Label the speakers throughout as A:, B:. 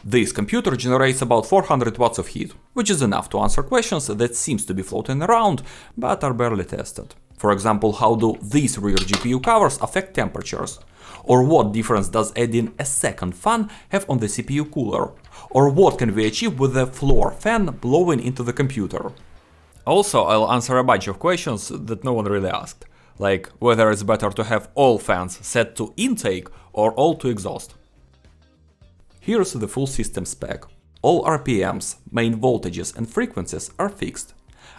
A: This computer generates about 400 watts of heat, which is enough to answer questions that seems to be floating around, but are barely tested. For example, how do these rear GPU covers affect temperatures? Or what difference does adding a second fan have on the CPU cooler? Or what can we achieve with a floor fan blowing into the computer? Also, I'll answer a bunch of questions that no one really asked, like whether it's better to have all fans set to intake or all to exhaust. Here's the full system spec. All RPMs, main voltages and frequencies are fixed.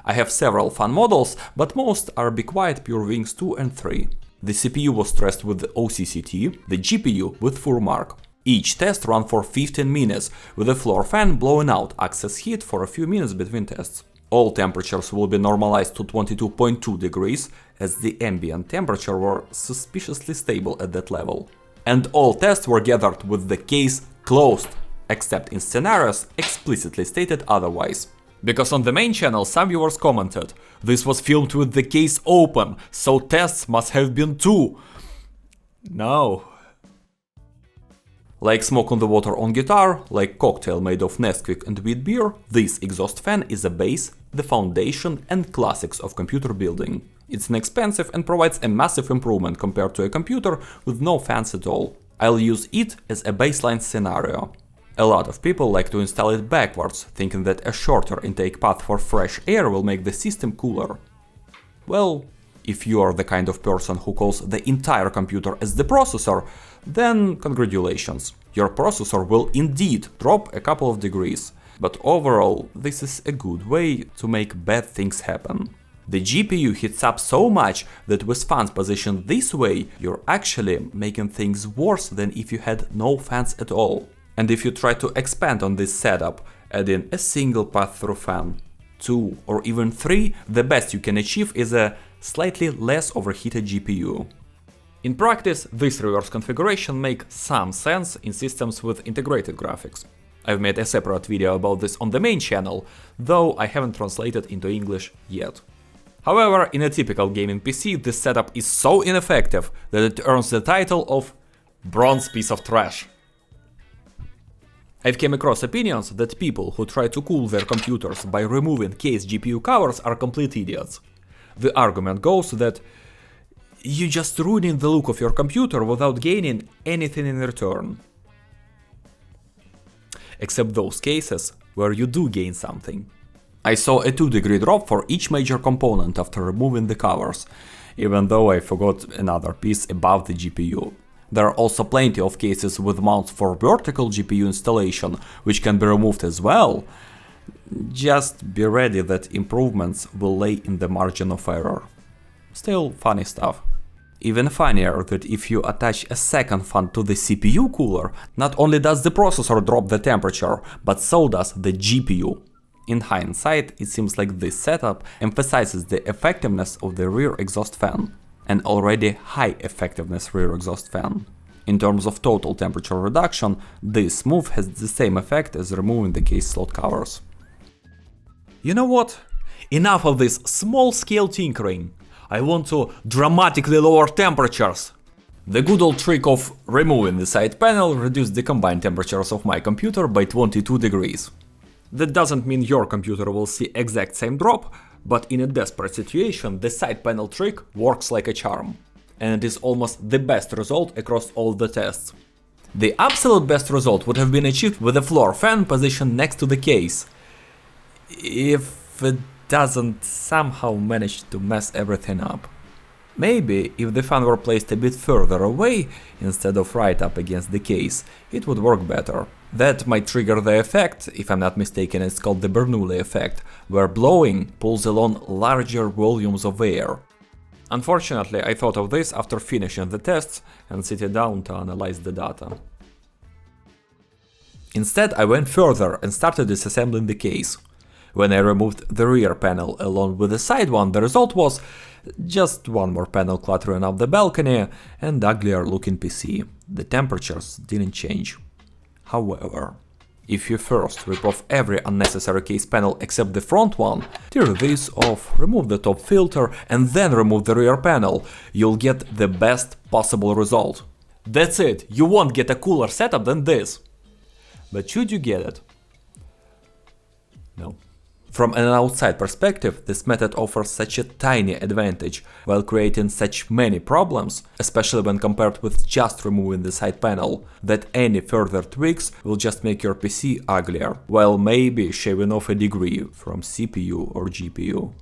A: I have several fan models, but most are Be Quiet Pure Wings 2 and 3. The CPU was stressed with the OCCT, the GPU with FURMARK. Each test ran for 15 minutes, with the floor fan blowing out excess heat for a few minutes between tests. All temperatures will be normalized to 22.2 degrees, as the ambient temperature were suspiciously stable at that level. And all tests were gathered with the case closed, except in scenarios explicitly stated otherwise. Because on the main channel some viewers commented, this was filmed with the case open, so tests must have been too. No. Like Smoke on the Water on guitar, like cocktail made of Nesquik and wheat beer, this exhaust fan is a base, the foundation and classics of computer building. It's inexpensive and provides a massive improvement compared to a computer with no fans at all. I'll use it as a baseline scenario. A lot of people like to install it backwards, thinking that a shorter intake path for fresh air will make the system cooler. Well, if you are the kind of person who calls the entire computer as the processor, then congratulations, your processor will indeed drop a couple of degrees. But overall, this is a good way to make bad things happen. The GPU heats up so much that with fans positioned this way, you're actually making things worse than if you had no fans at all. And if you try to expand on this setup, adding a single pass-through fan, 2 or even 3, the best you can achieve is a slightly less overheated GPU. In practice, this reverse configuration makes some sense in systems with integrated graphics. I've made a separate video about this on the main channel, though I haven't translated into English yet. However, in a typical gaming PC, this setup is so ineffective that it earns the title of bronze piece of trash. I've came across opinions that people who try to cool their computers by removing case GPU covers are complete idiots. The argument goes that you're just ruining the look of your computer without gaining anything in return. Except those cases where you do gain something. I saw a 2-degree drop for each major component after removing the covers, even though I forgot another piece above the GPU. There are also plenty of cases with mounts for vertical GPU installation, which can be removed as well. Just be ready that improvements will lay in the margin of error. Still funny stuff. Even funnier that if you attach a second fan to the CPU cooler, not only does the processor drop the temperature, but so does the GPU. In hindsight, it seems like this setup emphasizes the effectiveness of the rear exhaust fan. An already high effectiveness rear exhaust fan. In terms of total temperature reduction, this move has the same effect as removing the case slot covers. You know what? Enough of this small-scale tinkering. I want to dramatically lower temperatures. The good old trick of removing the side panel reduced the combined temperatures of my computer by 22 degrees. That doesn't mean your computer will see exact same drop, but in a desperate situation, the side panel trick works like a charm. And it is almost the best result across all the tests. The absolute best result would have been achieved with a floor fan positioned next to the case. If it doesn't somehow manage to mess everything up. Maybe if the fan were placed a bit further away instead of right up against the case, it would work better. That might trigger the effect, if I'm not mistaken it's called the Bernoulli effect, where blowing pulls along larger volumes of air. Unfortunately, I thought of this after finishing the tests and sitting down to analyze the data. Instead, I went further and started disassembling the case. When I removed the rear panel along with the side one, the result was just one more panel cluttering up the balcony and uglier looking PC. The temperatures didn't change. However, if you first rip off every unnecessary case panel except the front one, tear this off, remove the top filter and then remove the rear panel, you'll get the best possible result. That's it, you won't get a cooler setup than this. But should you get it? No. From an outside perspective, this method offers such a tiny advantage while creating such many problems, especially when compared with just removing the side panel, that any further tweaks will just make your PC uglier, while maybe shaving off a degree from CPU or GPU.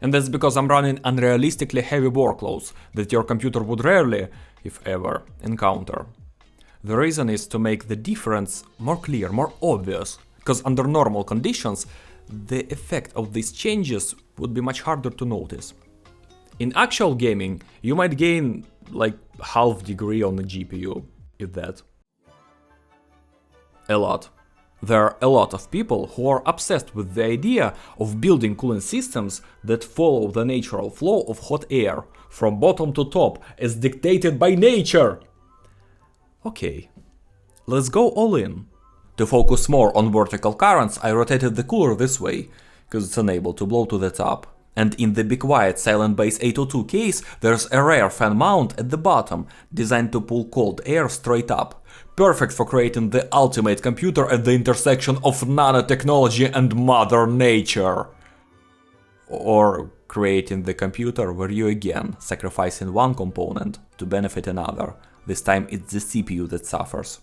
A: And that's because I'm running unrealistically heavy workloads that your computer would rarely, if ever, encounter. The reason is to make the difference more clear, more obvious, because under normal conditions, the effect of these changes would be much harder to notice. In actual gaming, you might gain like half degree on the GPU, if that. A lot. There are a lot of people who are obsessed with the idea of building cooling systems that follow the natural flow of hot air from bottom to top as dictated by nature. Okay, let's go all in. To focus more on vertical currents, I rotated the cooler this way, because it's unable to blow to the top. And in the Be Quiet Silent Base 802 case, there's a rear fan mount at the bottom, designed to pull cold air straight up. Perfect for creating the ultimate computer at the intersection of nanotechnology and Mother Nature. Or creating the computer where you again sacrificing one component to benefit another. This time it's the CPU that suffers.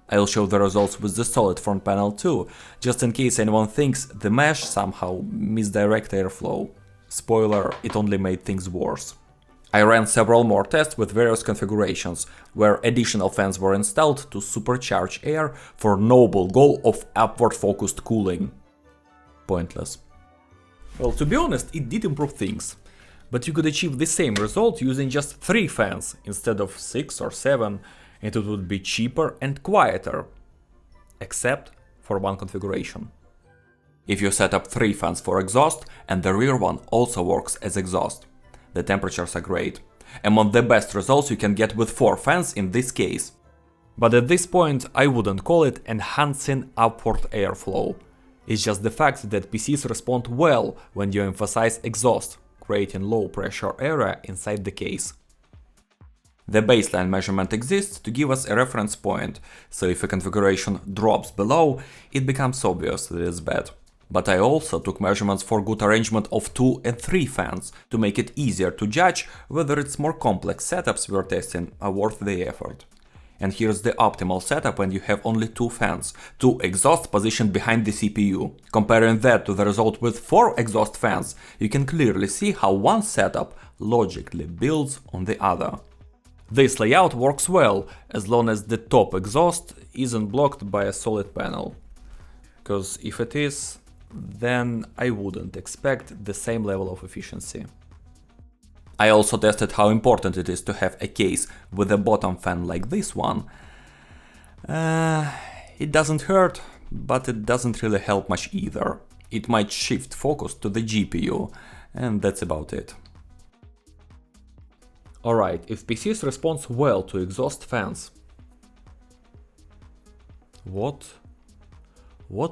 A: I'll show the results with the solid front panel too, just in case anyone thinks the mesh somehow misdirects airflow. Spoiler, it only made things worse. I ran several more tests with various configurations, where additional fans were installed to supercharge air for noble goal of upward-focused cooling. Pointless. Well, to be honest, it did improve things, but you could achieve the same result using just 3 fans instead of 6 or 7, and it would be cheaper and quieter, except for one configuration. If you set up 3 fans for exhaust and the rear one also works as exhaust, the temperatures are great. Among the best results you can get with 4 fans in this case. But at this point I wouldn't call it enhancing upward airflow. It's just the fact that PCs respond well when you emphasize exhaust, creating low pressure area inside the case. The baseline measurement exists to give us a reference point, so if a configuration drops below, it becomes obvious that it's bad. But I also took measurements for good arrangement of 2 and 3 fans, to make it easier to judge whether its more complex setups we're testing are worth the effort. And here's the optimal setup when you have only 2 fans, 2 exhausts positioned behind the CPU. Comparing that to the result with 4 exhaust fans, you can clearly see how one setup logically builds on the other. This layout works well, as long as the top exhaust isn't blocked by a solid panel. Because if it is, then I wouldn't expect the same level of efficiency. I also tested how important it is to have a case with a bottom fan like this one. It doesn't hurt, but it doesn't really help much either. It might shift focus to the GPU, and that's about it. Alright, if PCs respond well to exhaust fans, what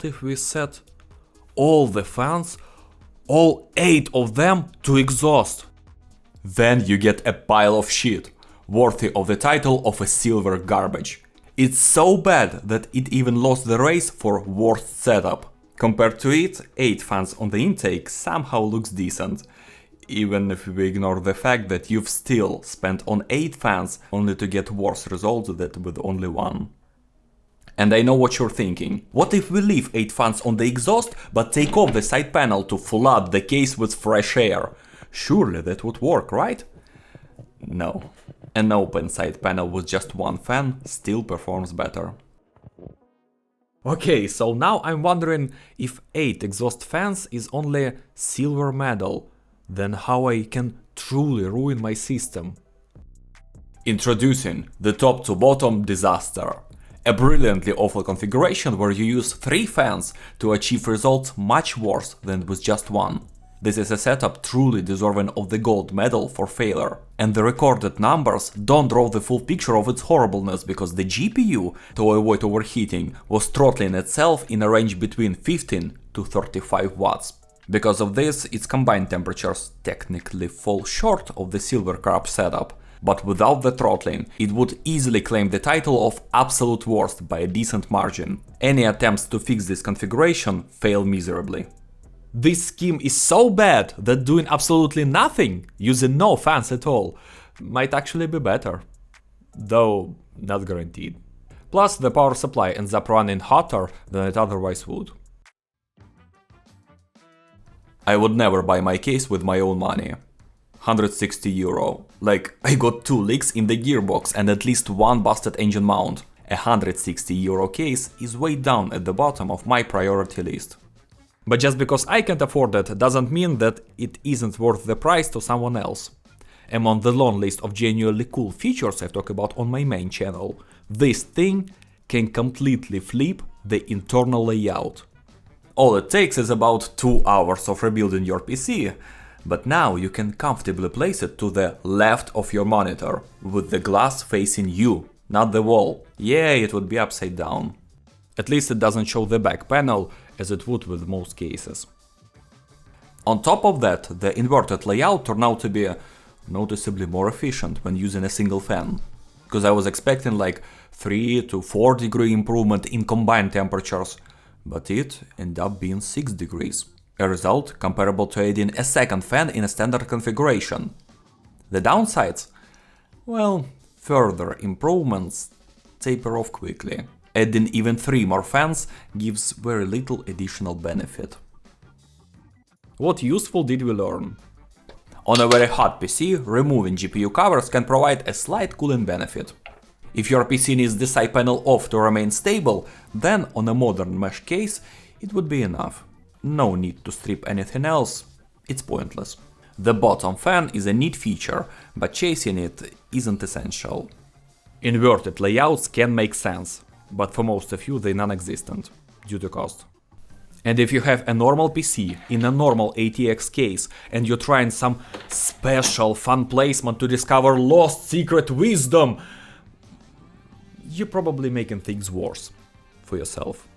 A: if we set all the fans, all 8 of them, to exhaust? Then you get a pile of shit, worthy of the title of a silver garbage. It's so bad that it even lost the race for worst setup. Compared to it, 8 fans on the intake somehow looks decent. Even if we ignore the fact that you've still spent on 8 fans only to get worse results than with only 1. And I know what you're thinking. What if we leave 8 fans on the exhaust but take off the side panel to flood the case with fresh air? Surely that would work, right? No. An open side panel with just 1 fan still performs better. Okay, so now I'm wondering if 8 exhaust fans is only silver medal. Then how I can truly ruin my system. Introducing the top to bottom disaster. A brilliantly awful configuration where you use 3 fans to achieve results much worse than with just 1. This is a setup truly deserving of the gold medal for failure. And the recorded numbers don't draw the full picture of its horribleness, because the GPU, to avoid overheating, was throttling itself in a range between 15 to 35 watts. Because of this, its combined temperatures technically fall short of the silver carb setup, but without the throttling, it would easily claim the title of absolute worst by a decent margin. Any attempts to fix this configuration fail miserably. This scheme is so bad that doing absolutely nothing, using no fans at all, might actually be better. Though not guaranteed. Plus, the power supply ends up running hotter than it otherwise would. I would never buy my case with my own money. €160. Like, I got 2 leaks in the gearbox and at least 1 busted engine mount. A €160 case is way down at the bottom of my priority list. But just because I can't afford it doesn't mean that it isn't worth the price to someone else. Among the long list of genuinely cool features I talk about on my main channel, this thing can completely flip the internal layout. All it takes is about 2 hours of rebuilding your PC, but now you can comfortably place it to the left of your monitor, with the glass facing you, not the wall. Yeah, it would be upside down. At least it doesn't show the back panel, as it would with most cases. On top of that, the inverted layout turned out to be noticeably more efficient when using a single fan, because I was expecting like 3 to 4 degree improvement in combined temperatures, but it ended up being 6 degrees, a result comparable to adding a second fan in a standard configuration. The downsides? Well, further improvements taper off quickly. Adding even 3 more fans gives very little additional benefit. What useful did we learn? On a very hot PC, removing GPU covers can provide a slight cooling benefit. If your PC needs the side panel off to remain stable, then on a modern mesh case it would be enough. No need to strip anything else, it's pointless. The bottom fan is a neat feature, but chasing it isn't essential. Inverted layouts can make sense, but for most of you they're non-existent, due to cost. And if you have a normal PC in a normal ATX case and you're trying some special fun placement to discover lost secret wisdom, you're probably making things worse for yourself.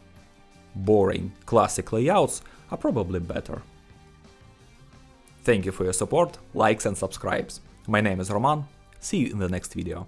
A: Boring classic layouts are probably better. Thank you for your support, likes and subscribes. My name is Roman, see you in the next video.